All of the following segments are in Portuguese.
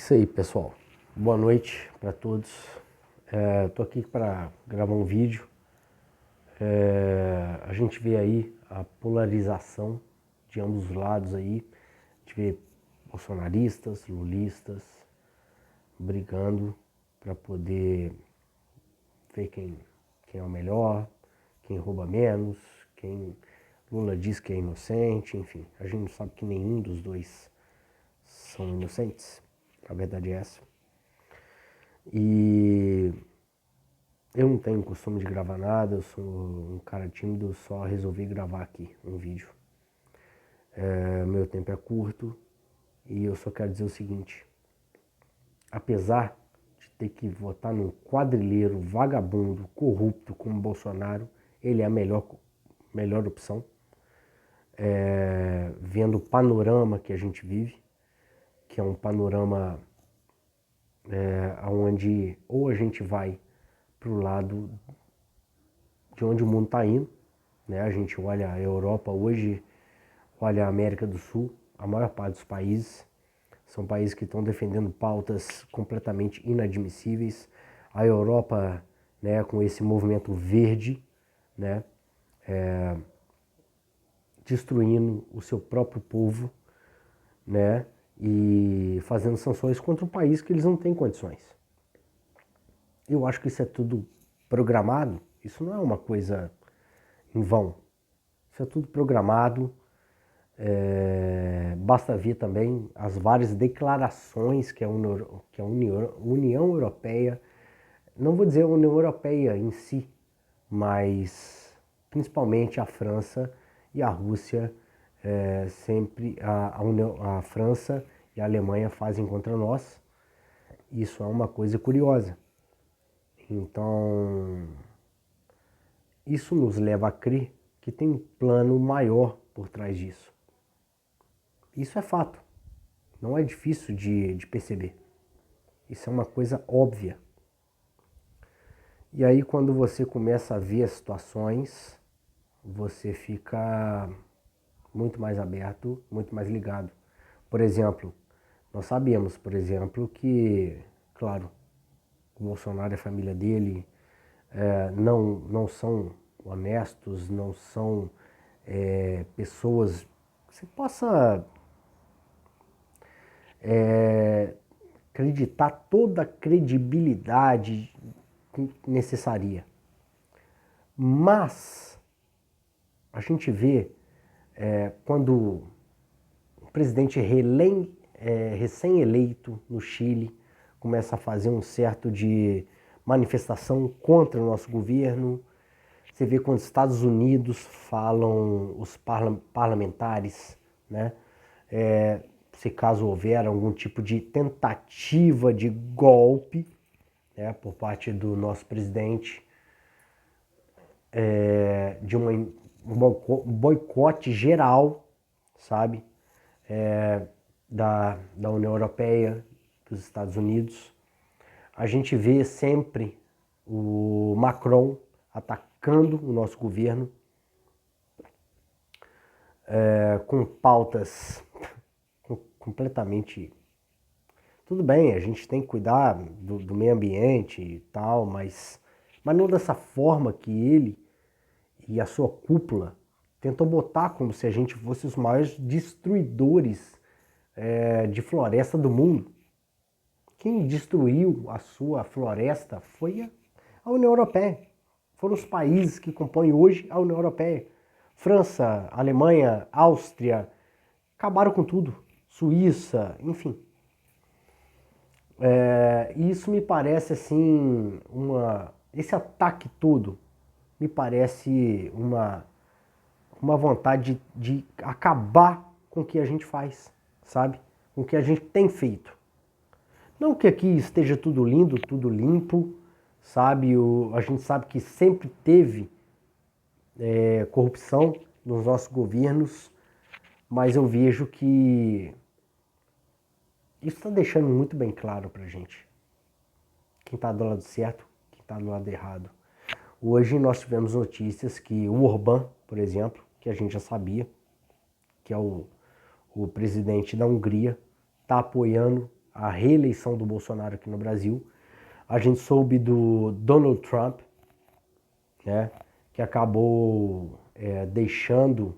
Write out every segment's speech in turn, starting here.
Isso aí, pessoal. Boa noite para todos. Tô aqui para gravar um vídeo. A gente vê aí a polarização de ambos os lados aí. A gente vê bolsonaristas, lulistas brigando para poder ver quem é o melhor, quem rouba menos, quem Lula diz que é inocente, enfim. A gente sabe que nenhum dos dois são inocentes. A verdade é essa. E eu não tenho costume de gravar nada, eu sou um cara tímido, só resolvi gravar aqui um vídeo. Meu tempo é curto e eu só quero dizer o seguinte: apesar de ter que votar num quadrilheiro vagabundo, corrupto como Bolsonaro, ele é a melhor opção. Vendo o panorama que a gente vive, que é um panorama onde ou a gente vai para o lado de onde o mundo está indo, né? A gente olha a Europa hoje, olha a América do Sul, a maior parte dos países são países que estão defendendo pautas completamente inadmissíveis. A Europa, né, com esse movimento verde, né, destruindo o seu próprio povo, né, e fazendo sanções contra um país que eles não têm condições. Eu acho que isso é tudo programado, isso não é uma coisa em vão. Isso é tudo programado. Basta ver também as várias declarações que a União Europeia, não vou dizer a União Europeia em si, mas principalmente a França e a Rússia, sempre a França e a Alemanha fazem contra nós. Isso é uma coisa curiosa. Então, isso nos leva a crer que tem um plano maior por trás disso. Isso é fato, não é difícil de perceber. Isso é uma coisa óbvia. E aí quando você começa a ver as situações, você fica muito mais aberto, muito mais ligado. Por exemplo, nós sabemos, por exemplo, que, claro, o Bolsonaro e a família dele não são honestos, não são pessoas que você possa acreditar toda a credibilidade necessária. Mas a gente vê quando o presidente recém-eleito no Chile começa a fazer um certo de manifestação contra o nosso governo. Você vê quando os Estados Unidos falam, os parlamentares, né? Se caso houver algum tipo de tentativa de golpe, né, por parte do nosso presidente, de um boicote geral, sabe, da União Europeia, dos Estados Unidos. A gente vê sempre o Macron atacando o nosso governo com pautas completamente... Tudo bem, a gente tem que cuidar do meio ambiente e tal, mas não dessa forma que ele e a sua cúpula tentam botar como se a gente fosse os maiores destruidores de floresta do mundo. Quem destruiu a sua floresta foi a União Europeia. Foram os países que compõem hoje a União Europeia. França, Alemanha, Áustria, acabaram com tudo. Suíça, enfim. Isso me parece assim, esse ataque todo me parece uma vontade de acabar com o que a gente faz, sabe? Com o que a gente tem feito. Não que aqui esteja tudo lindo, tudo limpo, sabe? A gente sabe que sempre teve corrupção nos nossos governos, mas eu vejo que isso está deixando muito bem claro pra gente. Quem está do lado certo, quem está do lado errado. Hoje nós tivemos notícias que o Orbán, por exemplo, que a gente já sabia, que é o presidente da Hungria, está apoiando a reeleição do Bolsonaro aqui no Brasil. A gente soube do Donald Trump, né, que acabou deixando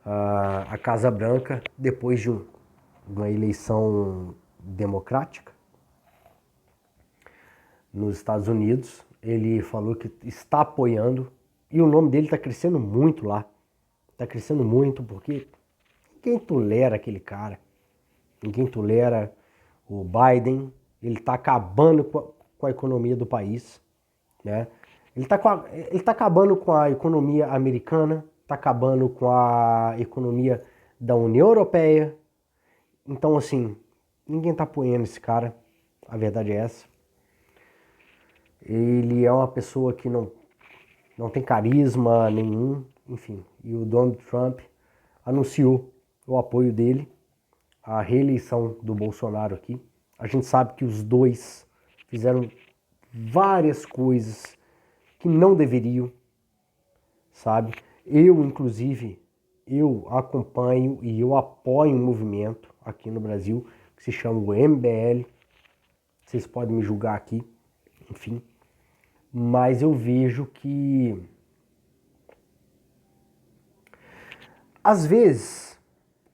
a Casa Branca depois de uma eleição democrática nos Estados Unidos. Ele falou que está apoiando, e o nome dele está crescendo muito lá. Está crescendo muito porque ninguém tolera aquele cara. Ninguém tolera o Biden. Ele está acabando com a economia do país, né? Ele tá acabando com a economia americana, está acabando com a economia da União Europeia. Então, assim, ninguém está apoiando esse cara. A verdade é essa. Ele é uma pessoa que não tem carisma nenhum, enfim. E o Donald Trump anunciou o apoio dele à reeleição do Bolsonaro aqui. A gente sabe que os dois fizeram várias coisas que não deveriam, sabe? Inclusive, eu acompanho e eu apoio um movimento aqui no Brasil que se chama o MBL. Vocês podem me julgar aqui, enfim. Mas eu vejo que, às vezes,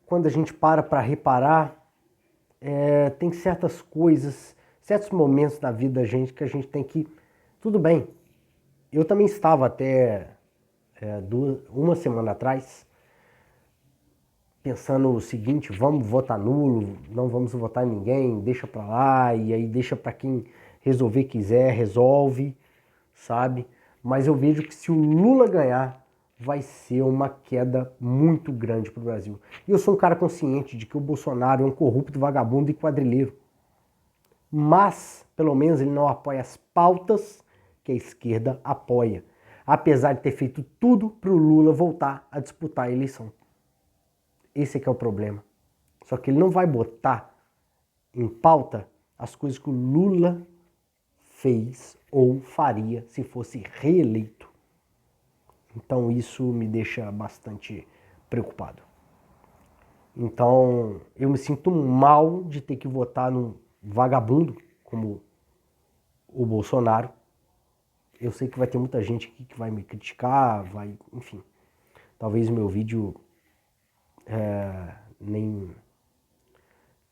quando a gente para reparar, tem certas coisas, certos momentos na vida da gente que a gente tem que... Tudo bem, eu também estava até uma semana atrás pensando o seguinte: vamos votar nulo, não vamos votar em ninguém, deixa pra lá, e aí deixa pra quem resolver quiser, resolve, sabe? Mas eu vejo que se o Lula ganhar, vai ser uma queda muito grande pro Brasil. E eu sou um cara consciente de que o Bolsonaro é um corrupto, vagabundo e quadrilheiro. Mas, pelo menos, ele não apoia as pautas que a esquerda apoia. Apesar de ter feito tudo pro Lula voltar a disputar a eleição. Esse é que é o problema. Só que ele não vai botar em pauta as coisas que o Lula fez ou faria se fosse reeleito. Então isso me deixa bastante preocupado. Então eu me sinto mal de ter que votar num vagabundo como o Bolsonaro. Eu sei que vai ter muita gente aqui que vai me criticar, enfim. Talvez o meu vídeo nem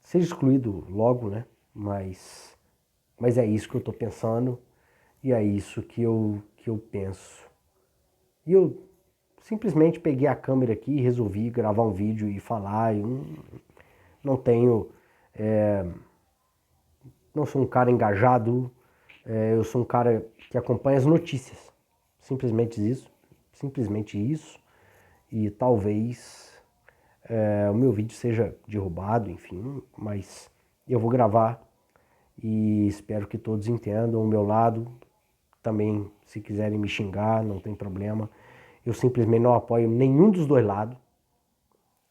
seja excluído logo, né? Mas é isso que eu tô pensando e é isso que eu penso. E eu simplesmente peguei a câmera aqui e resolvi gravar um vídeo e falar. Eu não tenho... não sou um cara engajado, eu sou um cara que acompanha as notícias. Simplesmente isso. Simplesmente isso. E talvez o meu vídeo seja derrubado, enfim, mas eu vou gravar e espero que todos entendam o meu lado. Também, se quiserem me xingar, não tem problema. Eu simplesmente não apoio nenhum dos dois lados.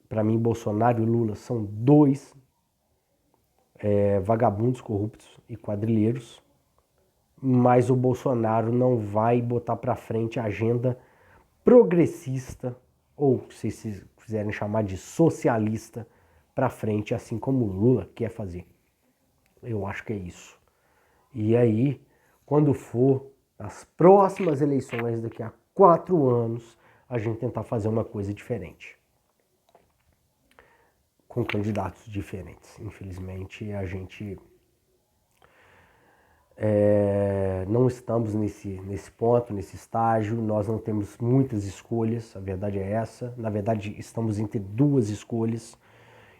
Para mim, Bolsonaro e Lula são dois vagabundos, corruptos e quadrilheiros. Mas o Bolsonaro não vai botar para frente a agenda progressista, ou se vocês quiserem chamar de socialista, para frente, assim como o Lula quer fazer. Eu acho que é isso. E aí, quando for as próximas eleições, daqui a 4 anos, a gente tentar fazer uma coisa diferente. Com candidatos diferentes. Infelizmente, a gente não estamos nesse ponto, nesse estágio. Nós não temos muitas escolhas, a verdade é essa. Na verdade, estamos entre 2 escolhas.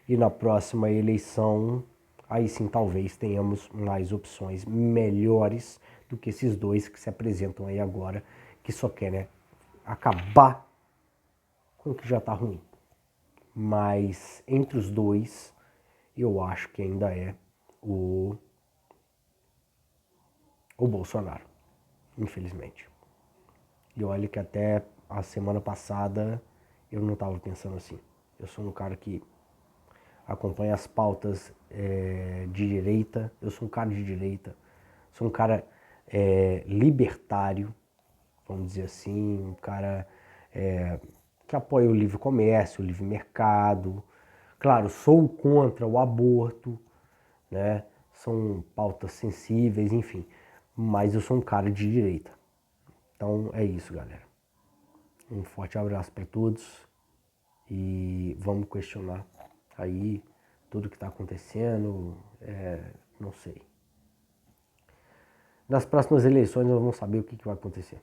E na próxima eleição, aí sim talvez tenhamos mais opções melhores do que esses dois que se apresentam aí agora, que só querem acabar com o que já está ruim. Mas entre os dois, eu acho que ainda é o Bolsonaro, infelizmente. E olha que até a semana passada eu não estava pensando assim. Eu sou um cara que acompanha as pautas de direita, eu sou um cara de direita, sou um cara libertário, vamos dizer assim, um cara que apoia o livre comércio, o livre mercado. Claro, sou contra o aborto, né? São pautas sensíveis, enfim. Mas eu sou um cara de direita. Então é isso, galera. Um forte abraço para todos e vamos questionar aí tudo que está acontecendo. Não sei. Nas próximas eleições nós vamos saber o que vai acontecer.